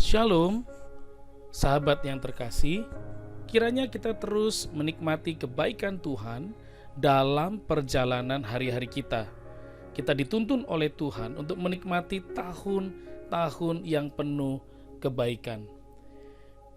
Shalom, sahabat yang terkasih. Kiranya kita terus menikmati kebaikan Tuhan dalam perjalanan hari-hari kita. Kita dituntun oleh Tuhan untuk menikmati tahun-tahun yang penuh kebaikan.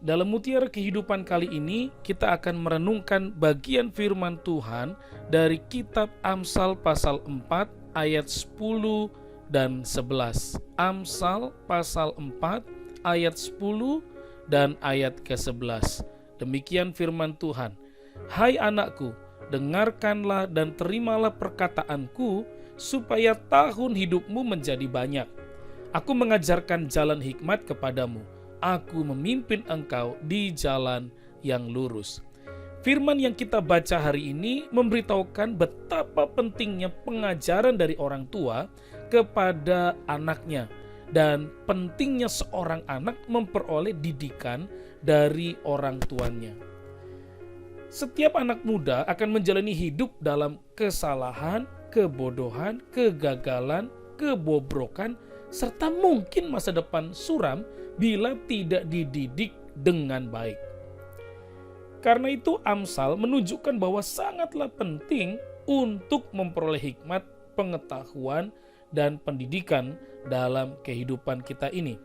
Dalam mutiara kehidupan kali ini, kita akan merenungkan bagian firman Tuhan dari kitab Amsal pasal 4 ayat 10 dan 11. Amsal pasal 4 ayat 10 dan ayat ke-11. Demikian firman Tuhan. Hai anakku, dengarkanlah dan terimalah perkataanku, supaya tahun hidupmu menjadi banyak. Aku mengajarkan jalan hikmat kepadamu. Aku memimpin engkau di jalan yang lurus. Firman yang kita baca hari ini memberitahukan betapa pentingnya pengajaran dari orang tua kepada anaknya, dan pentingnya seorang anak memperoleh didikan dari orang tuanya. Setiap anak muda akan menjalani hidup dalam kesalahan, kebodohan, kegagalan, kebobrokan, serta mungkin masa depan suram bila tidak dididik dengan baik. Karena itu Amsal menunjukkan bahwa sangatlah penting untuk memperoleh hikmat, pengetahuan, dan pendidikan dalam kehidupan kita ini.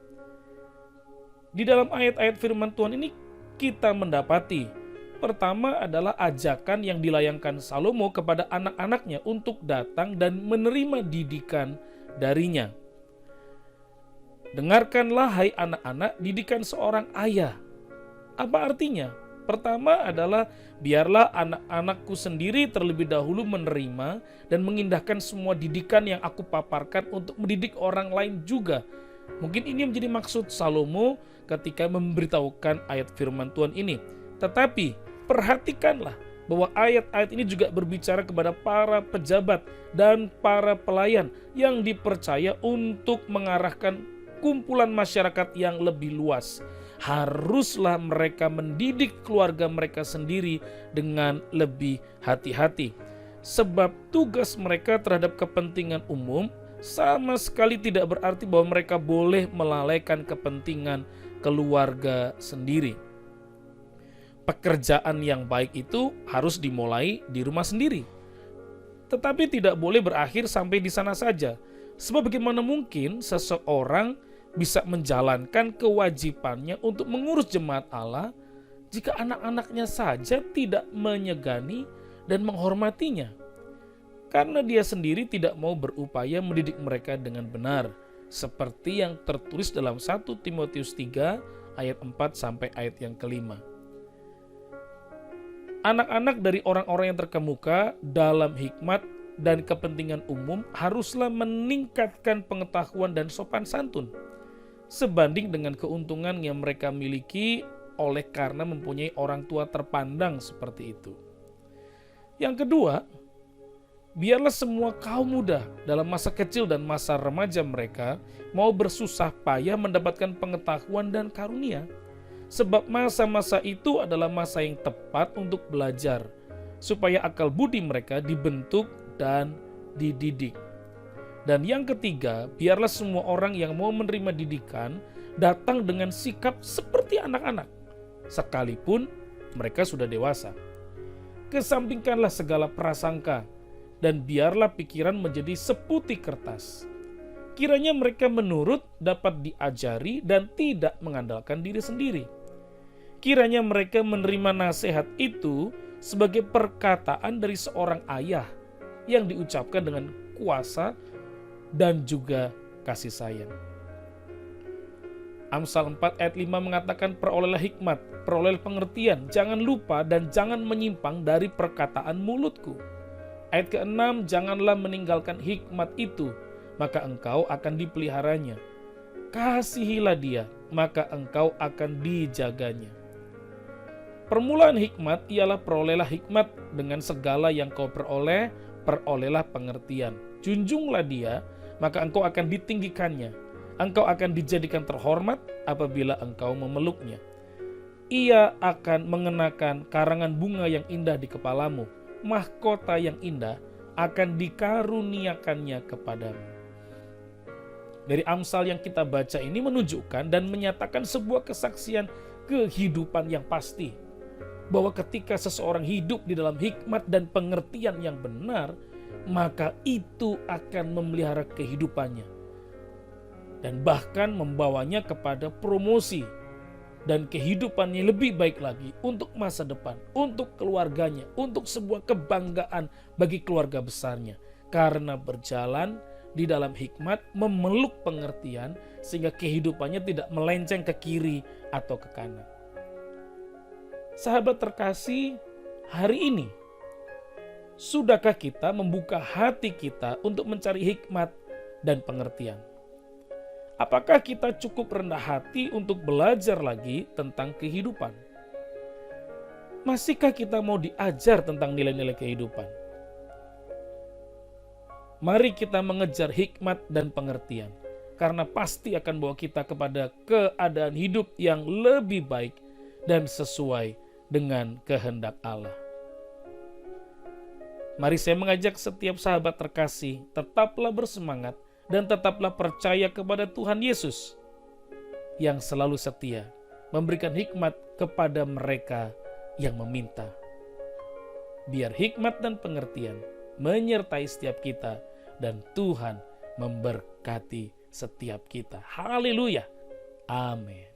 Di dalam ayat-ayat firman Tuhan ini kita mendapati, pertama adalah ajakan yang dilayangkan Salomo kepada anak-anaknya untuk datang dan menerima didikan darinya. Dengarkanlah hai anak-anak didikan seorang ayah. Apa artinya? Pertama adalah biarlah anak-anakku sendiri terlebih dahulu menerima dan mengindahkan semua didikan yang aku paparkan untuk mendidik orang lain juga. Mungkin ini menjadi maksud Salomo ketika memberitahukan ayat firman Tuhan ini. Tetapi perhatikanlah bahwa ayat-ayat ini juga berbicara kepada para pejabat dan para pelayan yang dipercaya untuk mengarahkan kumpulan masyarakat yang lebih luas. Haruslah mereka mendidik keluarga mereka sendiri dengan lebih hati-hati. Sebab tugas mereka terhadap kepentingan umum sama sekali tidak berarti bahwa mereka boleh melalaikan kepentingan keluarga sendiri. Pekerjaan yang baik itu harus dimulai di rumah sendiri. Tetapi tidak boleh berakhir sampai di sana saja. Sebab bagaimana mungkin seseorang bisa menjalankan kewajibannya untuk mengurus jemaat Allah jika anak-anaknya saja tidak menyegani dan menghormatinya, karena dia sendiri tidak mau berupaya mendidik mereka dengan benar, seperti yang tertulis dalam 1 Timotius 3 ayat 4 sampai ayat yang kelima. Anak-anak dari orang-orang yang terkemuka dalam hikmat dan kepentingan umum haruslah meningkatkan pengetahuan dan sopan santun sebanding dengan keuntungan yang mereka miliki oleh karena mempunyai orang tua terpandang seperti itu. Yang kedua, biarlah semua kaum muda dalam masa kecil dan masa remaja mereka mau bersusah payah mendapatkan pengetahuan dan karunia, sebab masa-masa itu adalah masa yang tepat untuk belajar, supaya akal budi mereka dibentuk dan dididik. Dan yang ketiga, biarlah semua orang yang mau menerima didikan datang dengan sikap seperti anak-anak, sekalipun mereka sudah dewasa. Kesampingkanlah segala prasangka, dan biarlah pikiran menjadi seputih kertas. Kiranya mereka menurut, dapat diajari, dan tidak mengandalkan diri sendiri. Kiranya mereka menerima nasihat itu sebagai perkataan dari seorang ayah yang diucapkan dengan kuasa dan juga kasih sayang. Amsal 4 ayat 5 mengatakan, perolehlah hikmat, perolehlah pengertian, jangan lupa dan jangan menyimpang dari perkataan mulutku. Ayat ke-6, janganlah meninggalkan hikmat itu, maka engkau akan dipeliharanya. Kasihilah dia, maka engkau akan dijaganya. Permulaan hikmat ialah perolehlah hikmat, dengan segala yang kau peroleh, perolehlah pengertian. Junjunglah dia, maka engkau akan ditinggikannya. Engkau akan dijadikan terhormat apabila engkau memeluknya. Ia akan mengenakan karangan bunga yang indah di kepalamu. Mahkota yang indah akan dikaruniakannya kepadamu. Dari Amsal yang kita baca ini menunjukkan dan menyatakan sebuah kesaksian kehidupan yang pasti. Bahwa ketika seseorang hidup di dalam hikmat dan pengertian yang benar, maka itu akan memelihara kehidupannya. Dan bahkan membawanya kepada promosi dan kehidupannya lebih baik lagi untuk masa depan, untuk keluarganya, untuk sebuah kebanggaan bagi keluarga besarnya. Karena berjalan di dalam hikmat, memeluk pengertian sehingga kehidupannya tidak melenceng ke kiri atau ke kanan. Sahabat terkasih, hari ini sudahkah kita membuka hati kita untuk mencari hikmat dan pengertian? Apakah kita cukup rendah hati untuk belajar lagi tentang kehidupan? Masihkah kita mau diajar tentang nilai-nilai kehidupan? Mari kita mengejar hikmat dan pengertian, karena pasti akan bawa kita kepada keadaan hidup yang lebih baik dan sesuai dengan kehendak Allah. Mari saya mengajak setiap sahabat terkasih, tetaplah bersemangat dan tetaplah percaya kepada Tuhan Yesus yang selalu setia, memberikan hikmat kepada mereka yang meminta. Biar hikmat dan pengertian menyertai setiap kita dan Tuhan memberkati setiap kita. Haleluya. Amin.